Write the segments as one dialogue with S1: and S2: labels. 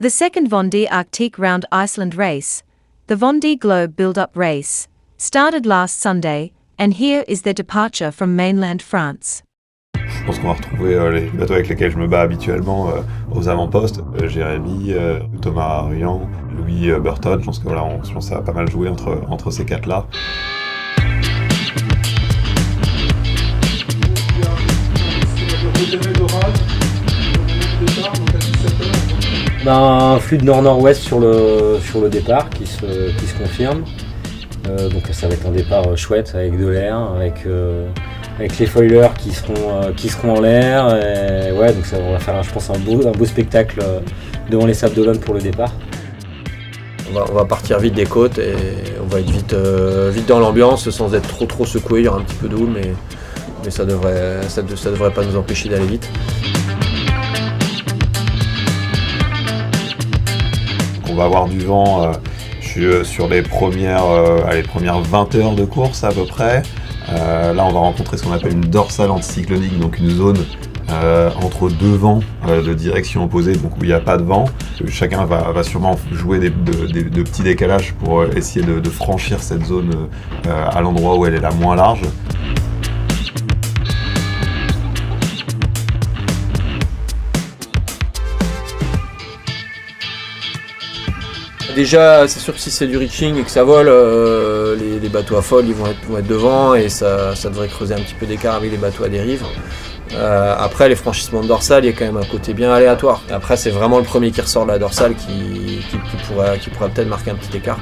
S1: The second Vendee Arctique round Iceland Race, the Vendee Globe build-up race, started last Sunday, and here is their departure from mainland France.
S2: Je pense qu'on va retrouver les bateaux avec lesquels je me bats habituellement aux avant-postes. Jérémy, Thomas Ruyant, Louis Burton. Je pense que voilà, je pense que ça va pas mal jouer entre ces quatre-là.
S3: Un flux de nord-nord-ouest sur le départ qui se confirme. Donc ça va être un départ chouette avec de l'air, avec les foilers qui seront en l'air. Ouais, donc ça, on va faire, je pense, un beau spectacle devant les Sables d'Olonne pour le départ.
S4: On va partir vite des côtes et on va être vite dans l'ambiance sans être trop secoué. Il y aura un petit peu de houle, mais ça devrait pas nous empêcher d'aller vite.
S2: On va avoir du vent. Je suis sur les premières 20 heures de course à peu près. Là, on va rencontrer ce qu'on appelle une dorsale anticyclonique, donc une zone entre deux vents de direction opposée, donc où il n'y a pas de vent. Chacun va sûrement jouer de petits décalages pour essayer de franchir cette zone à l'endroit où elle est la moins large.
S4: Déjà, c'est sûr que si c'est du reaching et que ça vole, les bateaux à folle ils vont être devant et ça devrait creuser un petit peu d'écart avec les bateaux à dérive. Après, les franchissements de dorsale, il y a quand même un côté bien aléatoire. Et après, c'est vraiment le premier qui ressort de la dorsale qui pourra peut-être marquer un petit écart.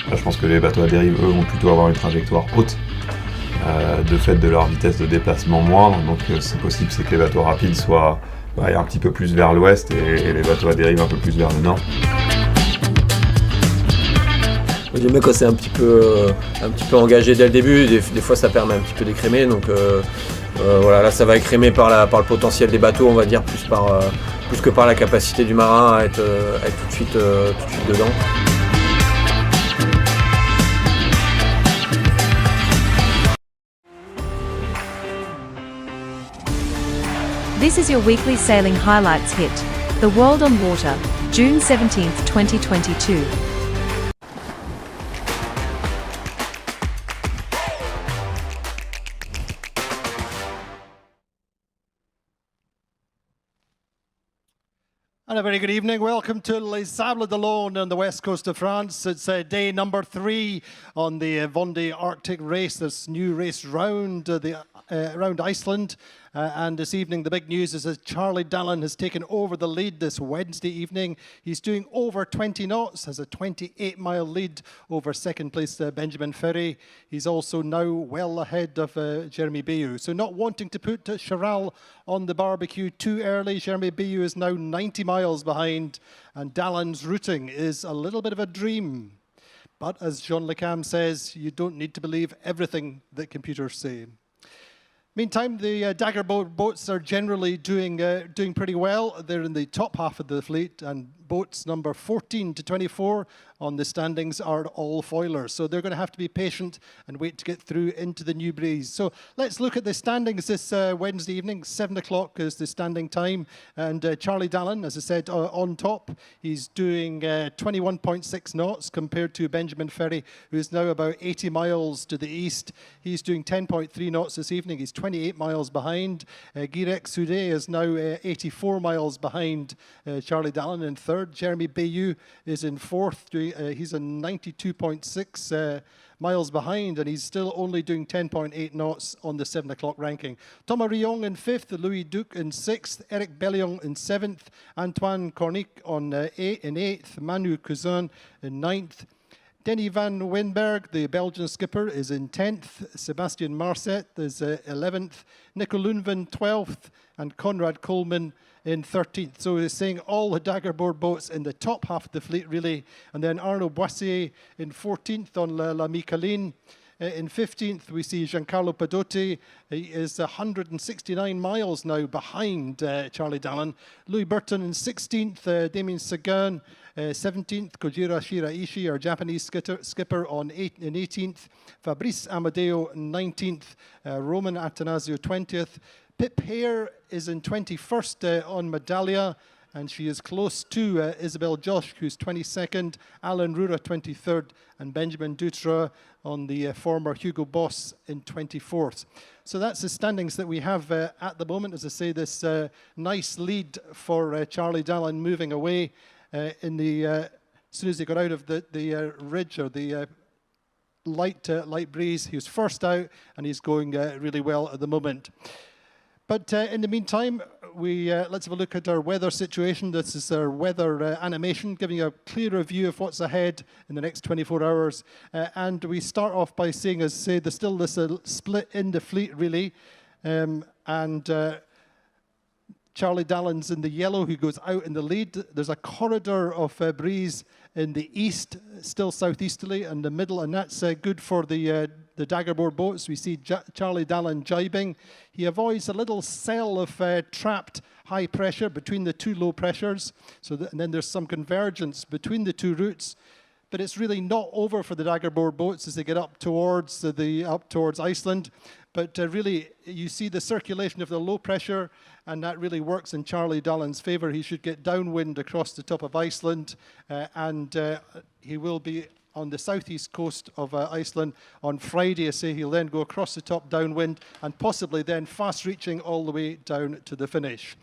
S2: Là, je pense que les bateaux à dérive, eux, vont plutôt avoir une trajectoire haute. De fait de leur vitesse de déplacement moindre, donc c'est possible que les bateaux rapides soient un petit peu plus vers l'ouest et les bateaux à dérive un peu plus vers le nord.
S4: J'aime bien quand c'est un petit peu engagé dès le début, des fois ça permet un petit peu d'écrémer, donc voilà, là ça va écrémer par le potentiel des bateaux, on va dire, plus que par la capacité du marin à être tout de suite dedans.
S1: This is your weekly sailing highlights hit, The World on Water, June 17th, 2022.
S5: And a very good evening. Welcome to Les Sables d'Olonne on the west coast of France. It's day number 3 on the Vendee Arctic race, this new race round Iceland. And this evening, the big news is that Charlie Dallin has taken over the lead this Wednesday evening. He's doing over 20 knots, has a 28-mile lead over second place Benjamin Ferry. He's also now well ahead of Jeremy Bayou. So not wanting to put Charal on the barbecue too early, Jeremy Bayou is now 90 miles behind, and Dallin's routing is a little bit of a dream. But as Jean Le Cam says, you don't need to believe everything that computers say. Meantime, the Dagger boats are generally doing pretty well. They're in the top half of the fleet, and boats number 14 to 24 on the standings are all foilers. So they're going to have to be patient and wait to get through into the new breeze. So let's look at the standings this Wednesday evening. 7 o'clock is the standing time. And Charlie Dallin, as I said, on top. He's doing 21.6 knots compared to Benjamin Ferry, who is now about 80 miles to the east. He's doing 10.3 knots this evening. He's 28 miles behind. Girek Soudé is now 84 miles behind Charlie Dallin in third. Jeremy Bayou is in fourth. He's a 92.6 miles behind, and he's still only doing 10.8 knots on the 7 o'clock ranking. Thomas Ruyant in fifth, Louis Duc in sixth, Eric Bellion in seventh, Antoine Carkeek in eighth, Manu Cousin in ninth. Denny van Winberg, the Belgian skipper, is in 10th. Sebastian Marcet is 11th. Nico Lundven 12th. And Conrad Coleman in 13th. So we're seeing all the daggerboard boats in the top half of the fleet, really. And then Arnaud Boissier in 14th on La Micheline. In 15th, we see Giancarlo Padotti. He is 169 miles now behind Charlie Dallin. Louis Burton in 16th. Damien Sagan 17th. Kojiro Shiraishi, our Japanese skipper, in 18th. Fabrice Amadeo 19th. Roman Atanasio 20th. Pip Hare is in 21st on Medallia, and she is close to Isabel Josh, who's 22nd, Alan Rura 23rd, and Benjamin Dutra on the former Hugo Boss in 24th. So that's the standings that we have at the moment. As I say, this nice lead for Charlie Dallin moving away in the as soon as he got out of the ridge or the light breeze. He was first out, and he's going really well at the moment. But in the meantime, let's have a look at our weather situation. This is our weather animation, giving you a clearer view of what's ahead in the next 24 hours. And we start off by saying, as I say, there's still this split in the fleet, really. Charlie Dallin's in the yellow, who goes out in the lead. There's a corridor of breeze in the east, still southeasterly, and the middle, and that's good for the daggerboard boats. We see Charlie Dallin jibing. He avoids a little cell of trapped high pressure between the two low pressures. And then there's some convergence between the two routes. But it's really not over for the daggerboard boats as they get up towards Iceland. But really, you see the circulation of the low pressure, and that really works in Charlie Dallin's favour. He should get downwind across the top of Iceland, and he will be on the southeast coast of Iceland on Friday. I say he'll then go across the top downwind, and possibly then fast reaching all the way down to the finish.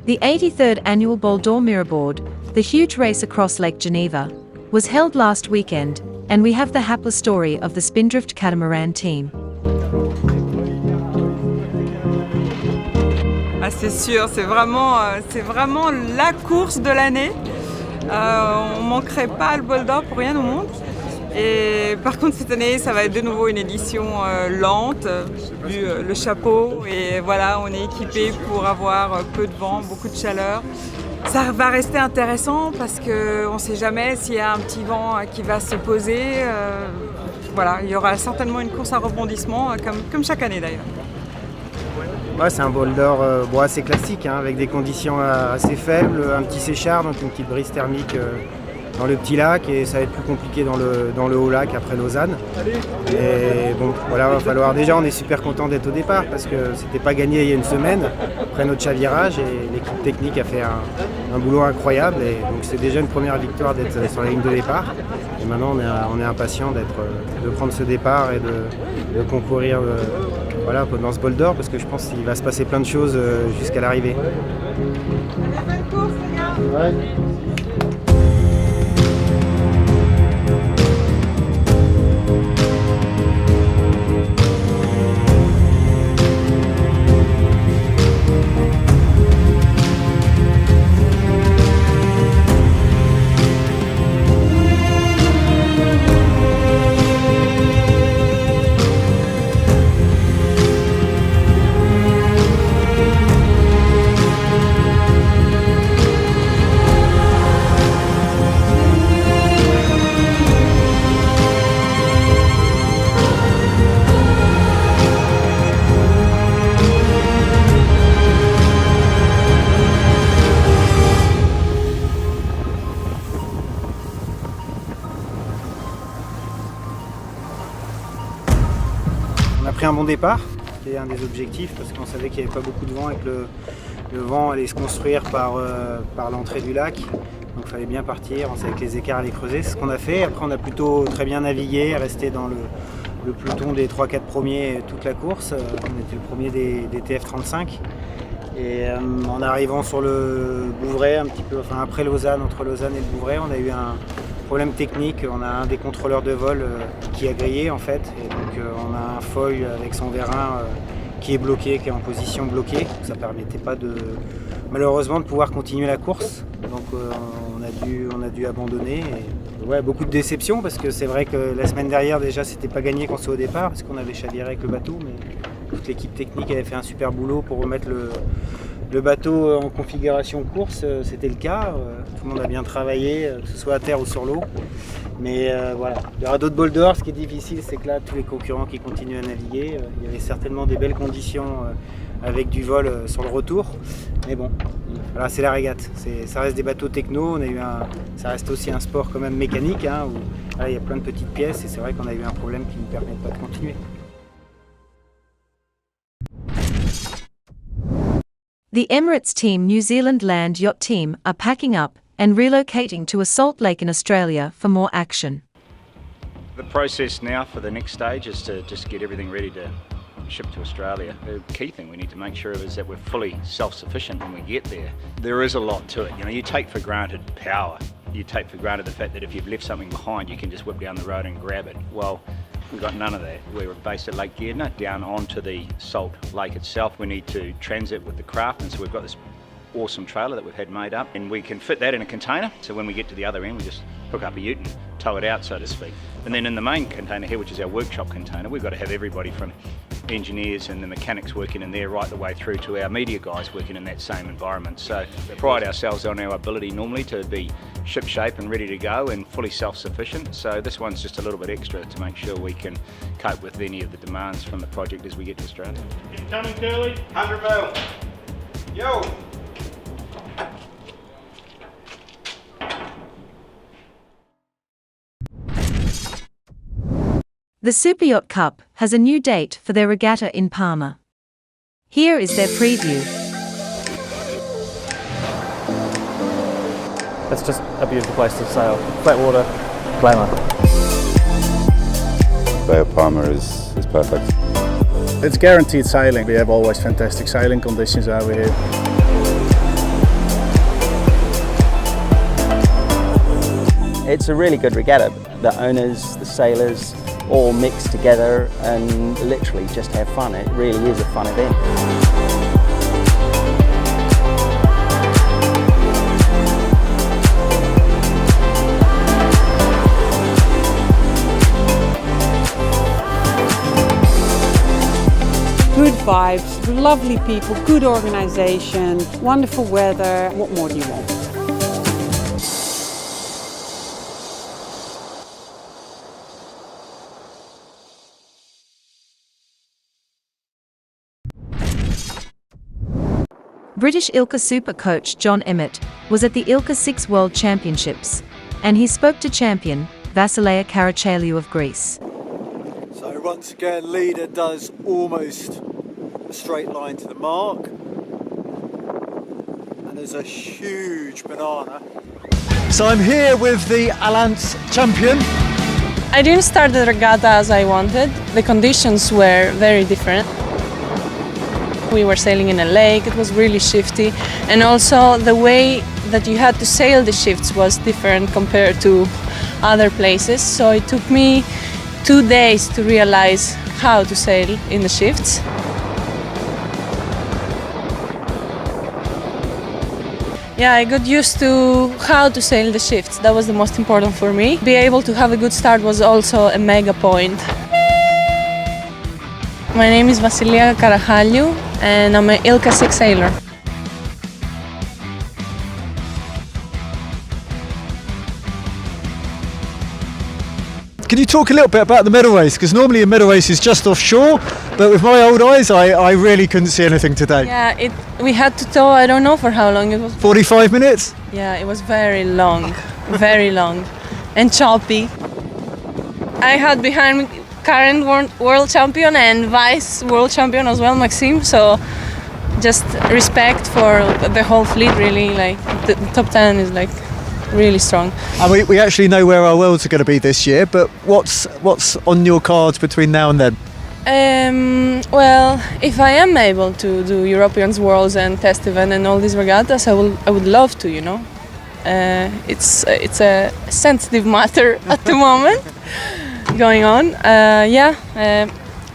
S1: The 83rd annual Bol d'Or Mirabaud, the huge race across Lake Geneva, was held last weekend, and we have the hapless story of the Spindrift Catamaran team.
S6: Ah, c'est sûr, c'est vraiment la course de l'année. On manquerait pas le Bol d'Or pour rien au monde. Et par contre cette année ça va être de nouveau une édition lente, vu le chapeau, et voilà, on est équipé pour avoir peu de vent, beaucoup de chaleur. Ça va rester intéressant parce qu'on ne sait jamais s'il y a un petit vent qui va se poser. Voilà, il y aura certainement une course à rebondissement comme chaque année d'ailleurs.
S7: Ouais, c'est un Bol d'Or assez classique, hein, avec des conditions assez faibles, un petit séchard, donc une petite brise thermique dans le petit lac, et ça va être plus compliqué dans le haut lac après Lausanne. Et bon, voilà, va falloir, déjà on est super content d'être au départ parce que c'était pas gagné il y a une semaine après notre chavirage, et l'équipe technique a fait un boulot incroyable, et donc c'est déjà une première victoire d'être sur la ligne de départ. Et maintenant on est impatient de prendre ce départ et de concourir voilà, dans ce Bol d'Or, parce que je pense qu'il va se passer plein de choses jusqu'à l'arrivée. Ouais. Pris un bon départ, c'était un des objectifs, parce qu'on savait qu'il n'y avait pas beaucoup de vent et que le vent allait se construire par l'entrée du lac, donc il fallait bien partir, on savait que les écarts allaient creuser, c'est ce qu'on a fait. Après on a plutôt très bien navigué, resté dans le peloton des 3-4 premiers toute la course. On était le premier des TF35, et en arrivant sur le Bouvray, un petit peu, enfin après Lausanne, entre Lausanne et le Bouvray, on a eu un problème technique. On a un des contrôleurs de vol qui a grillé en fait, et donc on a un foil avec son vérin qui est bloqué, qui est en position bloquée. Ça ne permettait pas malheureusement de pouvoir continuer la course, donc on a dû abandonner. Et, ouais, beaucoup de déception, parce que c'est vrai que la semaine dernière déjà c'était pas gagné qu'on soit au départ, parce qu'on avait chaviré avec le bateau, mais toute l'équipe technique avait fait un super boulot pour remettre le bateau en configuration course. C'était le cas, tout le monde a bien travaillé, que ce soit à terre ou sur l'eau. Mais voilà, il y aura d'autres Bol d'Or. Ce qui est difficile, c'est que là, tous les concurrents qui continuent à naviguer, il y avait certainement des belles conditions avec du vol sur le retour. Mais bon, voilà, c'est la régate. Ça reste des bateaux techno. Ça reste aussi un sport quand même mécanique, hein, où là, il y a plein de petites pièces, et c'est vrai qu'on a eu un problème qui ne nous permet pas de continuer.
S1: The Emirates team New Zealand land yacht team are packing up and relocating to a salt lake in Australia for more action.
S8: The process now for the next stage is to just get everything ready to ship to Australia. The key thing we need to make sure of is that we're fully self-sufficient when we get there. There is a lot to it. You know, you take for granted power. You take for granted the fact that if you've left something behind, you can just whip down the road and grab it. Well, we've got none of that. We're based at Lake Geneva, down onto the salt lake itself. We need to transit with the craft, and so we've got this awesome trailer that we've had made up, and we can fit that in a container. So when we get to the other end, we just hook up a ute and tow it out, so to speak. And then in the main container here, which is our workshop container, we've got to have everybody from engineers and the mechanics working in there right the way through to our media guys working in that same environment. So we pride ourselves on our ability normally to be ship shape and ready to go and fully self-sufficient. So this one's just a little bit extra to make sure we can cope with any of the demands from the project as we get to Australia.
S5: Incoming, Curly.
S8: 100 mil. Yo!
S1: The Superyacht Cup has a new date for their regatta in Palma. Here is their preview.
S9: It's just a beautiful place to sail. Flat water, glamour.
S10: Bay of Palma is perfect.
S9: It's guaranteed sailing. We have always fantastic sailing conditions over here.
S11: It's a really good regatta. The owners, the sailors, all mixed together and literally just have fun. It really is a fun event.
S12: Good vibes, lovely people, good organisation, wonderful weather. What more do you want?
S1: British ILCA super coach John Emmett was at the ILCA 6 World Championships, and he spoke to champion Vasileia Karachaliou of Greece.
S13: So once again, leader does almost a straight line to the mark, and there's a huge banana.
S5: So I'm here with the Alliance champion.
S14: I didn't start the regatta as I wanted. The conditions were very different. We were sailing in a lake, it was really shifty, and also the way that you had to sail the shifts was different compared to other places, so it took me 2 days to realize how to sail in the shifts. Yeah, I got used to how to sail the shifts, that was the most important for me. Be able to have a good start was also a mega point. My name is Vasileia Karachaliou and I'm an ILCA 6 sailor.
S5: Can you talk a little bit about the medal race? Because normally a medal race is just offshore, but with my old eyes, I really couldn't see anything today.
S14: Yeah, we had to tow, I don't know for how long it was.
S5: 45 minutes?
S14: Yeah, it was very long, very long and choppy. I had behind me current world champion and vice world champion as well, Maxime, so just respect for the whole fleet really, like the top 10 is like really strong.
S5: And we actually know where our worlds are going to be this year, but what's on your cards between now and then?
S14: Well, if I am able to do Europeans Worlds and test event and all these regattas, I would love to, you know. It's a sensitive matter at the moment going on.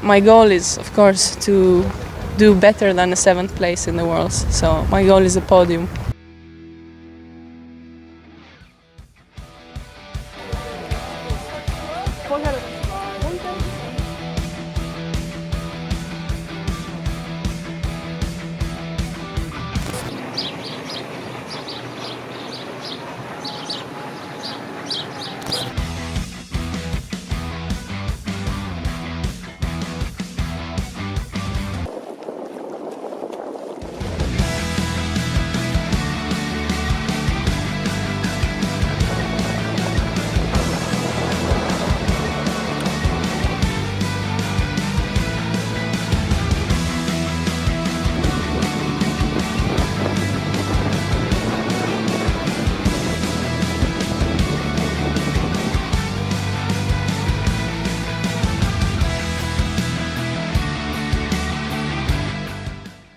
S14: My goal is, of course, to do better than a 7th place in the Worlds. So my goal is a podium.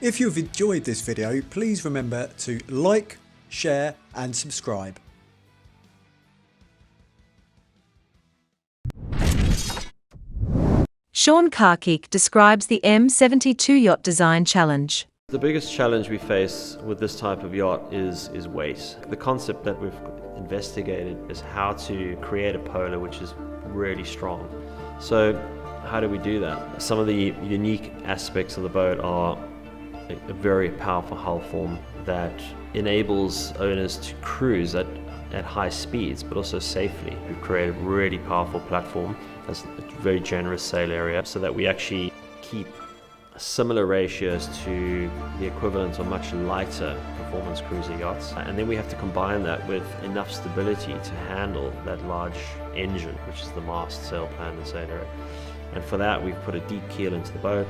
S15: If you've enjoyed this video, please remember to like, share and subscribe.
S1: Sean Carkeek describes the M72 yacht design challenge.
S16: The biggest challenge we face with this type of yacht is weight. The concept that we've investigated is how to create a polar which is really strong. So how do we do that? Some of the unique aspects of the boat are a very powerful hull form that enables owners to cruise at high speeds but also safely. We've created a really powerful platform that's a very generous sail area so that we actually keep similar ratios to the equivalent of much lighter performance cruiser yachts, and then we have to combine that with enough stability to handle that large engine, which is the mast, sail plan and sail area. And for that we've put a deep keel into the boat.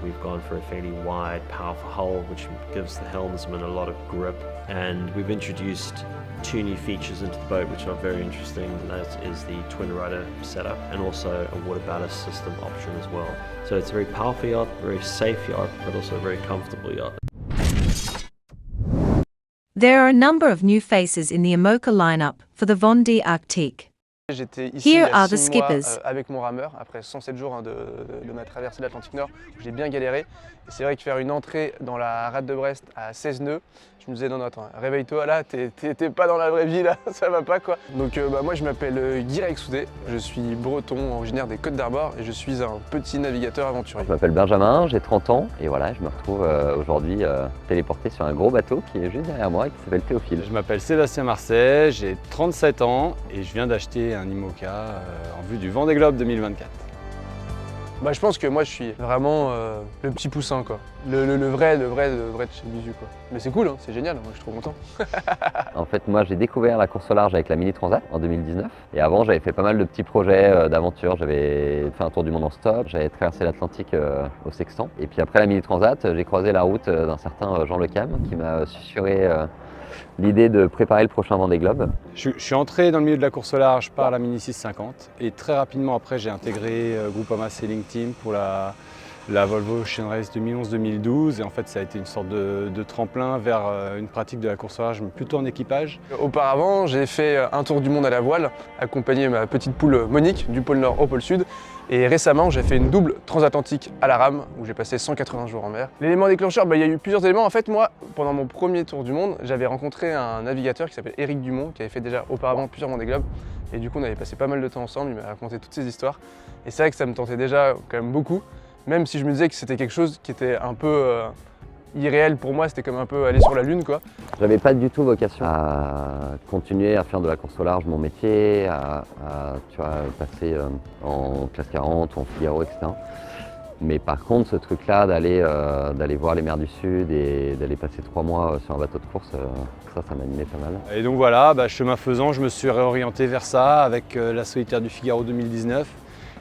S16: We've gone for a fairly wide, powerful hull which gives the helmsman a lot of grip, and we've introduced two new features into the boat which are very interesting. That is the twin rudder setup and also a water ballast system option as well. So it's a very powerful yacht, very safe yacht, but also a very comfortable yacht.
S1: There are a number of new faces in the IMOCA lineup for the Vendee Arctique.
S17: J'étais ici
S1: Here
S17: il y
S1: are
S17: a
S1: the
S17: 6 mois
S1: skippers.
S17: avec mon rameur, après 107 jours de ma traversée de l'Atlantique Nord, où j'ai bien galéré. Et c'est vrai que faire une entrée dans la rade de Brest à 16 nœuds, je me disais non, attends, réveille-toi là, t'es pas dans la vraie vie là, ça va pas quoi. Donc moi je m'appelle Guirec Soudé, je suis breton, originaire des Côtes d'Armor et je suis un petit navigateur aventurier.
S18: Je m'appelle Benjamin, j'ai 30 ans et voilà, je me retrouve aujourd'hui téléporté sur un gros bateau qui est juste derrière moi et qui s'appelle Théophile.
S19: Je m'appelle Sébastien Marseille, j'ai 37 ans et je viens d'acheter un IMOCA en vue du Vendee Globe 2024.
S17: Bah, je pense que moi je suis vraiment le petit poussin quoi, le vrai de chez Bisu quoi. Mais c'est cool, hein, c'est génial, moi je suis trop content.
S18: En fait moi j'ai découvert la course au large avec la Mini Transat en 2019 et avant j'avais fait pas mal de petits projets d'aventure, j'avais fait un tour du monde en stop, j'avais traversé l'Atlantique au sextant et puis après la Mini Transat j'ai croisé la route d'un certain Jean Le Cam qui m'a susurré l'idée de préparer le prochain Vendee Globe.
S19: Je suis entré dans le milieu de la course au large par la Mini 650 et très rapidement après j'ai intégré Groupama Sailing Team pour la Volvo Ocean Race 2011-2012 et en fait ça a été une sorte de tremplin vers une pratique de la course au large mais plutôt en équipage.
S17: Auparavant j'ai fait un tour du monde à la voile, accompagné ma petite poule Monique du pôle Nord au pôle Sud. Et récemment, j'ai fait une double transatlantique à la rame où j'ai passé 180 jours en mer. L'élément déclencheur, il y a eu plusieurs éléments. En fait, moi, pendant mon premier tour du monde, j'avais rencontré un navigateur qui s'appelle Éric Dumont, qui avait fait déjà auparavant plusieurs Vendee Globe. Et du coup, on avait passé pas mal de temps ensemble, il m'a raconté toutes ces histoires. Et c'est vrai que ça me tentait déjà quand même beaucoup, même si je me disais que c'était quelque chose qui était un peu irréel pour moi, c'était comme un peu aller sur la lune quoi.
S18: J'avais pas du tout vocation à continuer à faire de la course au large mon métier, à tu vois, passer en classe 40 ou en Figaro, etc. Mais par contre, ce truc-là d'aller voir les mers du Sud et d'aller passer 3 mois sur un bateau de course, ça m'animait pas mal.
S19: Et donc voilà, chemin faisant, je me suis réorienté vers ça avec la solitaire du Figaro 2019.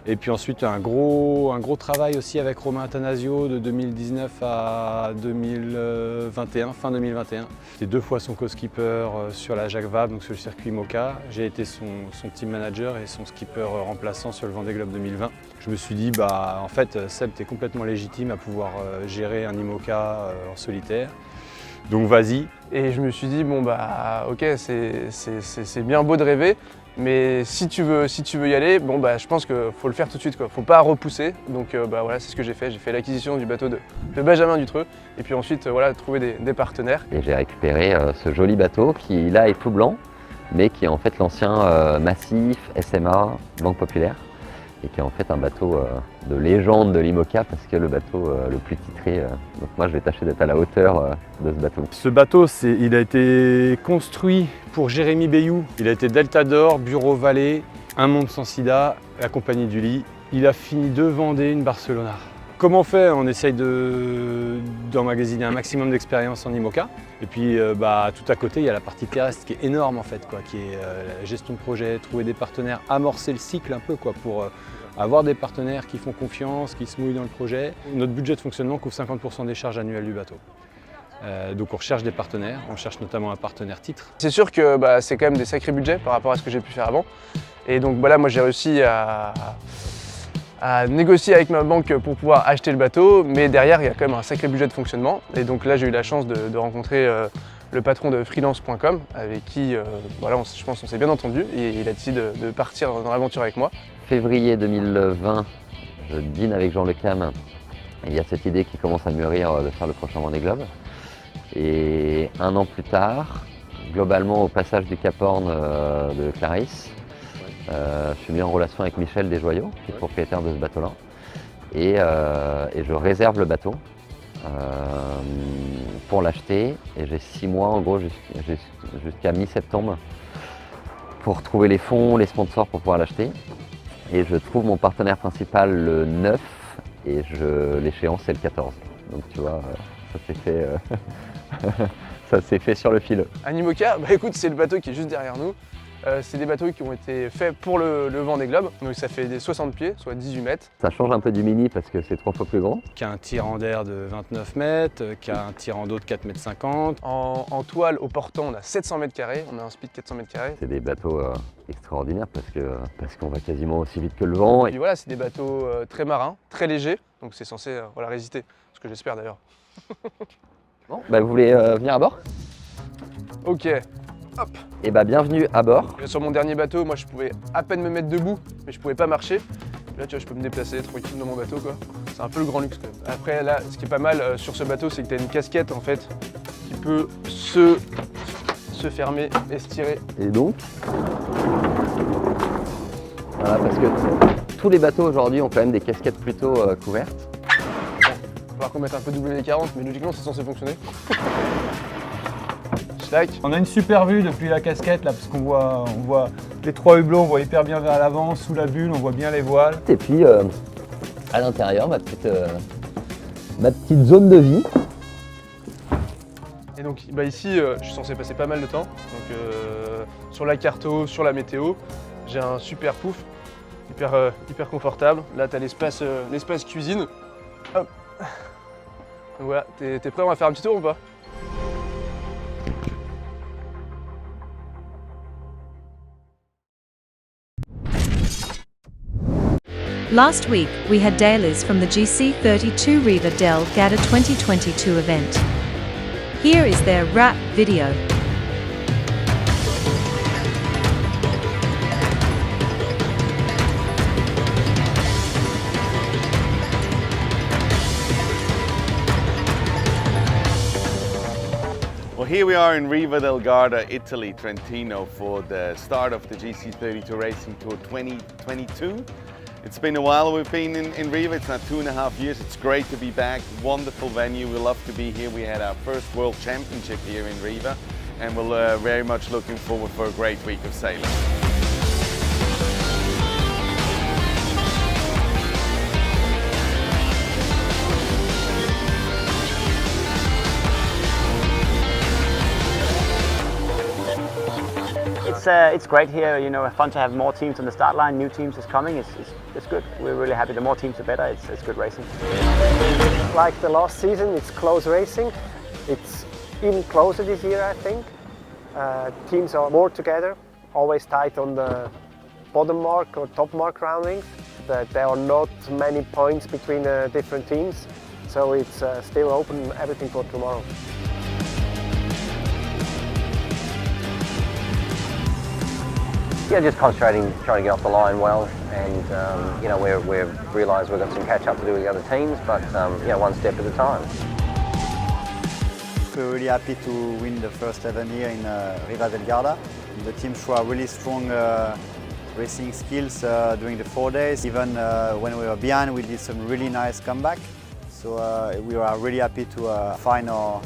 S19: Et puis ensuite un gros travail aussi avec Romain Attanasio de 2019 à 2021, fin 2021. J'étais 2 fois son co-skipper sur la Jacques Vabre, donc sur le circuit IMOCA. J'ai été son team manager et son skipper remplaçant sur le Vendee Globe 2020. Je me suis dit, en fait, Seb, t'es complètement légitime à pouvoir gérer un IMOCA en solitaire. Donc vas-y.
S17: Et je me suis dit, ok, c'est bien beau de rêver, mais si tu veux y aller, je pense qu'il faut le faire tout de suite, quoi. Faut pas repousser. Donc voilà, c'est ce que j'ai fait. J'ai fait l'acquisition du bateau de Benjamin Dutreux et puis ensuite trouver des partenaires.
S18: Et j'ai récupéré ce joli bateau qui là est tout blanc, mais qui est en fait l'ancien Massif, SMA, Banque Populaire, et qui est en fait un bateau de légende de l'IMOCA parce que le bateau le plus titré. Donc moi je vais tâcher d'être à la hauteur de ce bateau.
S19: Ce bateau, il a été construit pour Jérémy Bayou. Il a été Delta d'Or, Bureau Vallée, Un Monde Sans Sida, la compagnie du lit. Il a fini 2 Vendée, une Barcelona. Comment on fait? On essaye d'emmagasiner un maximum d'expérience en IMOCA. Et puis tout à côté, il y a la partie terrestre qui est énorme en fait, qui est la gestion de projet, trouver des partenaires, amorcer le cycle un peu pour avoir des partenaires qui font confiance, qui se mouillent dans le projet. Notre budget de fonctionnement couvre 50% des charges annuelles du bateau. Donc on recherche des partenaires, on cherche notamment un partenaire titre.
S17: C'est sûr que c'est quand même des sacrés budgets par rapport à ce que j'ai pu faire avant. Et donc là, moi j'ai réussi à à négocier avec ma banque pour pouvoir acheter le bateau, mais derrière il y a quand même un sacré budget de fonctionnement. Et donc là j'ai eu la chance de rencontrer le patron de freelance.com avec qui voilà, je pense qu'on s'est bien entendu et il a décidé de partir dans l'aventure avec moi.
S18: Février 2020, je dîne avec Jean Le Cam et il y a cette idée qui commence à mûrir de faire le prochain Vendee Globe. Et un an plus tard, globalement au passage du Cap Horn de Clarisse, je suis mis en relation avec Michel Desjoyaux, qui est propriétaire de ce bateau-là, et je réserve le bateau pour l'acheter, et j'ai 6 mois en gros jusqu'à mi-septembre pour trouver les fonds, les sponsors pour pouvoir l'acheter, et je trouve mon partenaire principal le 9 et l'échéance c'est le 14, donc tu vois, ça s'est fait, ça s'est fait sur le fil.
S17: Un IMOCA, bah écoute, c'est le bateau qui est juste derrière nous. C'est des bateaux qui ont été faits pour le Vendee Globe, donc ça fait des 60 pieds, soit 18 mètres.
S18: Ça change un peu du mini parce que c'est 3 fois plus grand.
S19: Qui a un tirant d'air de 29 mètres, qui a un tirant d'eau de 4,50 mètres.
S17: En toile au portant, on a 700 mètres carrés, on a un speed 400 mètres carrés.
S18: C'est des bateaux extraordinaires parce qu'on va quasiment aussi vite que le vent.
S17: Et puis voilà, c'est des bateaux très marins, très légers, donc c'est censé voilà, résister, ce que j'espère d'ailleurs.
S18: Bon, bah vous voulez venir à bord?
S17: Ok. Hop.
S18: Et bah bienvenue à bord.
S17: Sur mon dernier bateau, moi je pouvais à peine me mettre debout, mais je pouvais pas marcher. Là tu vois, je peux me déplacer tranquille dans mon bateau quoi. C'est un peu le grand luxe quand même. Après là, ce qui est pas mal sur ce bateau, c'est que tu as une casquette en fait qui peut se fermer et se tirer.
S18: Et donc, voilà, parce que tous les bateaux aujourd'hui ont quand même des casquettes plutôt couvertes.
S17: Il va falloir qu'on mette un peu W40, mais logiquement c'est censé fonctionner.
S19: On a une super vue depuis la casquette là, parce qu'on voit les 3 hublots, on voit hyper bien vers l'avant, sous la bulle, on voit bien les voiles.
S18: Et puis à l'intérieur, ma petite zone de vie.
S17: Et donc bah ici, je suis censé passer pas mal de temps. Donc sur la carto, sur la météo, j'ai un super pouf, hyper confortable. Là tu as l'espace cuisine. Hop. Donc voilà, t'es prêt, on va faire un petit tour ou pas?
S1: Last week, we had dailies from the GC32 Riva del Gada 2022 event. Here is their wrap video.
S20: Well, here we are in Riva del Gada, Italy, Trentino, for the start of the GC32 Racing Tour 2022. It's been a while we've been in Riva, it's now 2.5 years. It's great to be back, wonderful venue, we love to be here. We had our first World Championship here in Riva and we're very much looking forward for a great week of sailing.
S21: It's great here, you know, fun to have more teams on the start line, new teams is coming, it's good. We're really happy, the more teams the better, it's good racing.
S22: Like the last season, it's close racing. It's even closer this year, I think. Teams are more together, always tight on the bottom mark or top mark roundings. But there are not many points between the different teams, so it's still open, everything for tomorrow.
S23: Yeah, just concentrating, trying to get off the line well, and you know, we've realised we've got some catch up to do with the other teams, but you know, one step at a time.
S24: We're really happy to win the first event here in Riva del Gada. The team showed really strong racing skills during the 4 days. Even when we were behind, we did some really nice comeback. So we are really happy to find our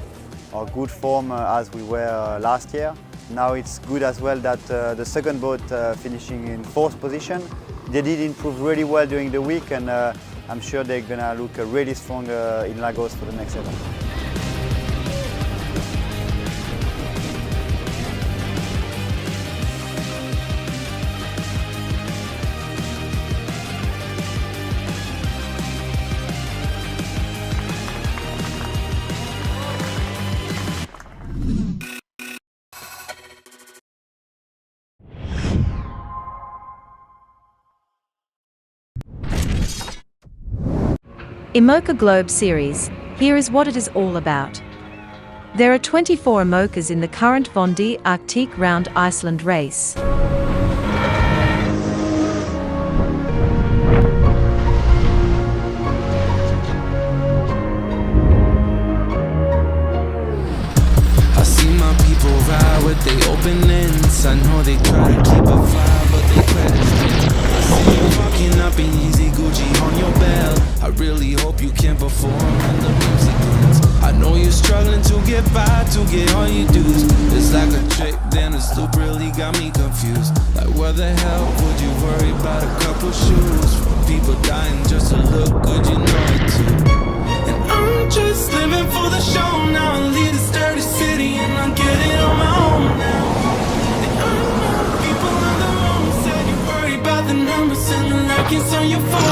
S24: good form as we were last year. Now it's good as well that the second boat finishing in 4th position. They did improve really well during the week, and I'm sure they're gonna look really strong in Lagos for the next event.
S1: IMOCA Globe Series, here is what it is all about. There are 24 IMOCAs in the current Vendee Arctique round Iceland race.
S2: I see my people ride with they open ends. I know they try to keep a vibe, but they credits thin. I see you walking up in easy Gucci on your belt. I really hope you can perform when the music ends. I know you're struggling to get by, to get all your dues. It's like a trick, then the loop really got me confused. Like where the hell would you worry about a couple shoes? From people dying just to look good, you know it too. And I'm just living for the show now. I leave this dirty city and I'm getting on my own now. And I know people on the road said you worry about the numbers and the likings on your phone.